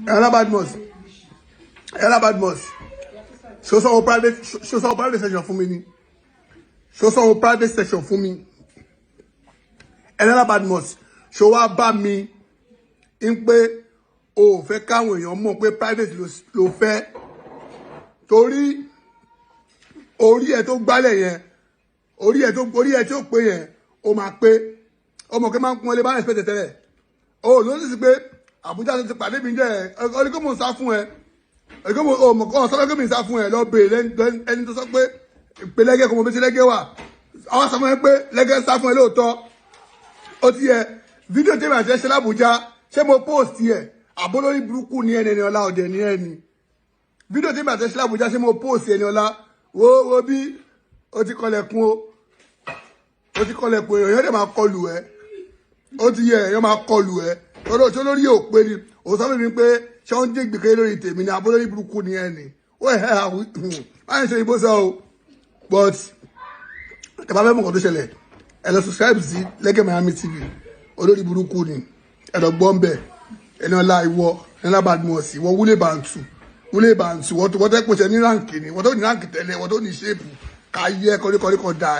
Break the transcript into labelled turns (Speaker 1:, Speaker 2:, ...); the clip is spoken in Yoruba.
Speaker 1: Badmus. Badmus. Show some private section for me. Show some private section for me. Badmus. Show up by me. In pé o fẹ́ káwọn èèyàn mọ̀ pé private ló fẹ́. Torí orí ẹ tó gbálẹ̀ yẹn, orí ẹ tó pé yẹn, ó máa pé. Ọmọ ke máa ń pọ́n lé bá expect tẹ́lẹ̀. O ló sì pé Abuja tó ti pàdé mi jẹ́ ó ní kó mo sá fún ẹ. Ó ní kó mo mọ̀ kó sọ pé mi sá fún ẹ lọ bèèrè ẹni tó sọ pé pé Lege kò mọ̀ bí ti Lege wà. Àwọn sọ fún ẹ pé Lege sá fún ẹ lóòótọ́. Ó ti yẹ fídíò tí màá ṣe l'Abuja ṣé mo post yẹ àbólórí burúkú ni ẹni Eniola ọ̀dẹ̀ ni ẹni. Fídíò tí màá ṣe l'Abuja ṣé mo post Eniola wo bí ó ti kọlẹ̀kùn o. Ó ti kọlẹ̀kùn èèyàn dẹ̀ máa kọlù ẹ. Ó ti yẹ èèyàn máa kọlù ẹ. Tó lórí òpè ni ó sọ fún mi pé ṣé ó ń jẹ́ ìgbèkè lórí tèmi ni àbólórí burúkú ni ẹni. Ó ẹ̀ máa ń ṣe ìbò sọ o. But ẹ bá fẹ́ mọ̀ nǹkan tó ṣẹlẹ̀ ẹ lọ subscribe sí Lege Miami TV olórí burúkú ni ẹ lọ gbọ́ ń bẹ̀ Eniola ìwọ Eniola Badmus ìwọ wúlé bàǹtù wọ́n tẹ́ pèsè ní ráǹkì ni wọ́n tó ní ráǹkì tẹ́lẹ̀ wọ́n tó ní ṣéèpù ká yẹ kọ́ríkọ́rí kan dáa.